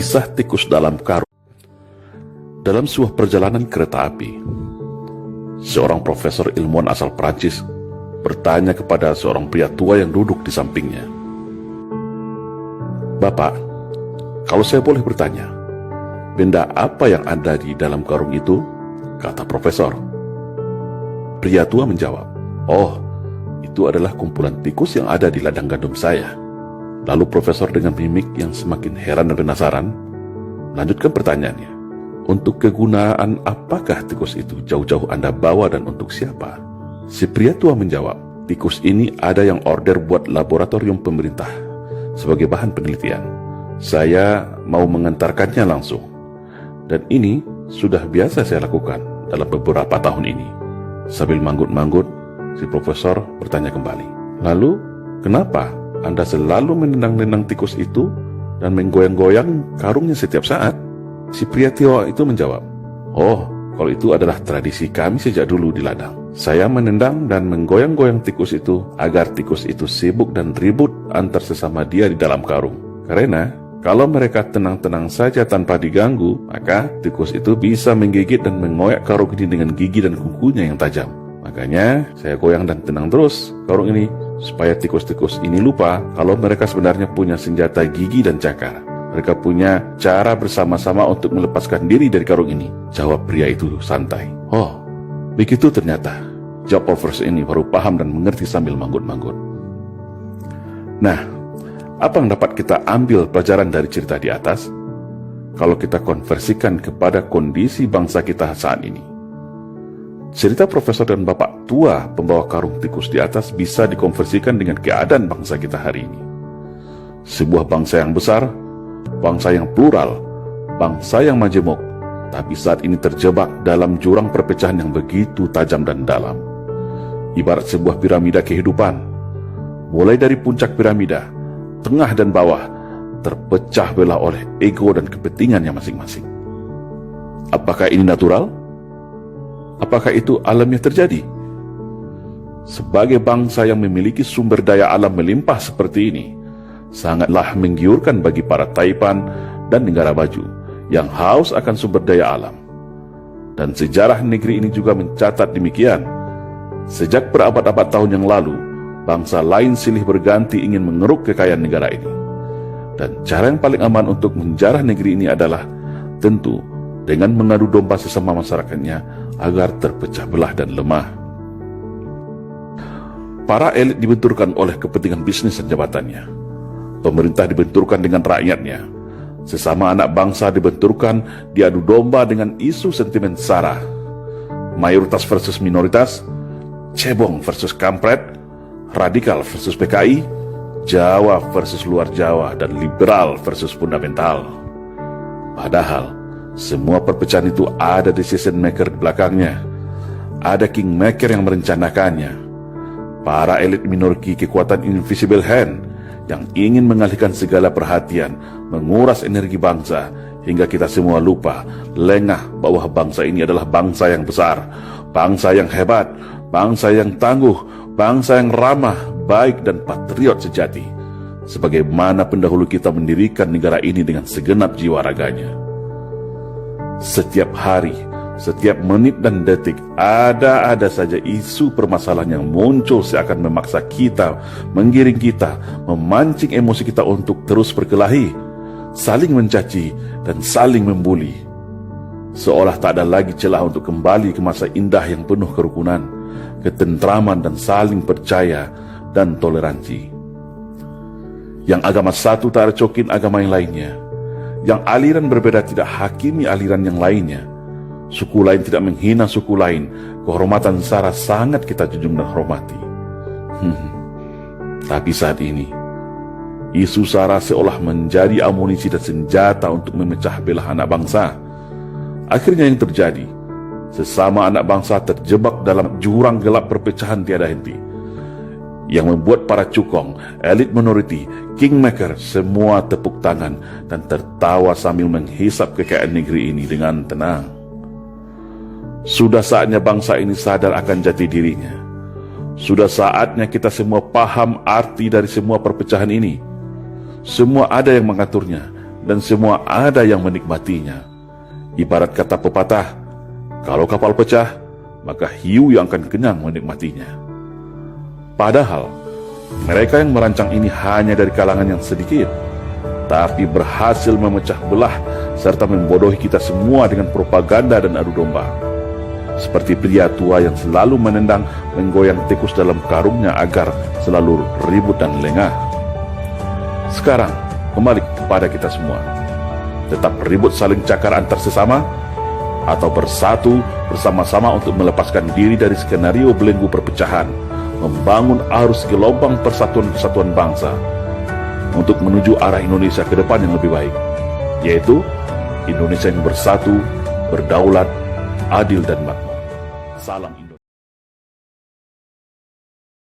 Kisah tikus dalam karung. Dalam sebuah perjalanan kereta api, seorang profesor ilmuwan asal Prancis bertanya kepada seorang pria tua yang duduk di sampingnya, "Bapak, kalau saya boleh bertanya, benda apa yang ada di dalam karung itu?" kata profesor. Pria tua menjawab, "Oh, itu adalah kumpulan tikus yang ada di ladang gandum saya." Lalu profesor dengan mimik yang semakin heran dan penasaran lanjutkan pertanyaannya, "Untuk kegunaan apakah tikus itu jauh-jauh Anda bawa dan untuk siapa?" Si pria tua menjawab, "Tikus ini ada yang order buat laboratorium pemerintah sebagai bahan penelitian. Saya mau mengantarkannya langsung. Dan ini sudah biasa saya lakukan dalam beberapa tahun ini." Sambil manggut-manggut, si profesor bertanya kembali, "Lalu, kenapa Anda selalu menendang-nendang tikus itu dan menggoyang-goyang karungnya setiap saat?" Si pria tua itu menjawab, "Oh, kalau itu adalah tradisi kami sejak dulu di ladang. Saya menendang dan menggoyang-goyang tikus itu agar tikus itu sibuk dan ribut antar sesama dia di dalam karung. Karena kalau mereka tenang-tenang saja tanpa diganggu, maka tikus itu bisa menggigit dan mengoyak karung ini dengan gigi dan kukunya yang tajam. Makanya saya goyang dan tenang terus karung ini supaya tikus-tikus ini lupa kalau mereka sebenarnya punya senjata gigi dan cakar. Mereka punya cara bersama-sama untuk melepaskan diri dari karung ini," jawab pria itu santai. "Oh, begitu ternyata," jawab profesor ini baru paham dan mengerti sambil manggut-manggut. Nah, apa yang dapat kita ambil pelajaran dari cerita di atas kalau kita konversikan kepada kondisi bangsa kita saat ini? Cerita profesor dan bapak tua pembawa karung tikus di atas bisa dikonversikan dengan keadaan bangsa kita hari ini. Sebuah bangsa yang besar, bangsa yang plural, bangsa yang majemuk, tapi saat ini terjebak dalam jurang perpecahan yang begitu tajam dan dalam. Ibarat sebuah piramida kehidupan, mulai dari puncak piramida, tengah dan bawah, terpecah belah oleh ego dan kepentingannya masing-masing. Apakah ini natural? Apakah itu alamiah terjadi? Sebagai bangsa yang memiliki sumber daya alam melimpah seperti ini, sangatlah menggiurkan bagi para taipan dan negara maju yang haus akan sumber daya alam. Dan sejarah negeri ini juga mencatat demikian. Sejak berabad-abad tahun yang lalu, bangsa lain silih berganti ingin mengeruk kekayaan negara ini. Dan cara yang paling aman untuk menjarah negeri ini adalah tentu dengan mengadu domba sesama masyarakatnya agar terpecah belah dan lemah. Para elit dibenturkan oleh kepentingan bisnis dan jabatannya. Pemerintah dibenturkan dengan rakyatnya. Sesama anak bangsa dibenturkan diadu domba dengan isu sentimen sara. Mayoritas versus minoritas, cebong versus kampret, radikal versus PKI, Jawa versus luar Jawa, dan liberal versus fundamental. Padahal semua perpecahan itu ada decision maker di belakangnya. Ada kingmaker yang merencanakannya. Para elit memiliki kekuatan invisible hand yang ingin mengalihkan segala perhatian, menguras energi bangsa, hingga kita semua lupa, lengah bahwa bangsa ini adalah bangsa yang besar, bangsa yang hebat, bangsa yang tangguh, bangsa yang ramah, baik dan patriot sejati, sebagaimana pendahulu kita mendirikan negara ini dengan segenap jiwa raganya. Setiap hari, setiap menit dan detik, ada saja isu permasalahan yang muncul seakan memaksa kita, menggiring kita, memancing emosi kita untuk terus berkelahi, saling mencaci, dan saling membuli. Seolah tak ada lagi celah untuk kembali ke masa indah yang penuh kerukunan, ketentraman, dan saling percaya dan toleransi. Yang agama satu tak recokin agama yang lainnya. Yang aliran berbeda tidak hakimi aliran yang lainnya. Suku lain tidak menghina suku lain. Kehormatan sara sangat kita junjung dan hormati. Tapi saat ini, isu sara seolah menjadi amunisi dan senjata untuk memecah belah anak bangsa. Akhirnya yang terjadi, sesama anak bangsa terjebak dalam jurang gelap perpecahan tiada henti, yang membuat para cukong, elit minority, kingmaker semua tepuk tangan dan tertawa sambil menghisap kekayaan negeri ini dengan tenang. Sudah saatnya bangsa ini sadar akan jati dirinya. Sudah saatnya kita semua paham arti dari semua perpecahan ini. Semua ada yang mengaturnya, dan semua ada yang menikmatinya. Ibarat kata pepatah, kalau kapal pecah, maka hiu yang akan kenyang menikmatinya. Padahal, mereka yang merancang ini hanya dari kalangan yang sedikit, tapi berhasil memecah belah serta membodohi kita semua dengan propaganda dan adu domba. Seperti pria tua yang selalu menendang menggoyang tikus dalam karungnya agar selalu ribut dan lengah. Sekarang, kembali kepada kita semua. Tetap ribut saling cakar antar sesama, atau bersatu bersama-sama untuk melepaskan diri dari skenario belenggu perpecahan, membangun arus gelombang persatuan-kesatuan bangsa, untuk menuju arah Indonesia ke depan yang lebih baik, yaitu Indonesia yang bersatu, berdaulat, adil dan makmur. Salam.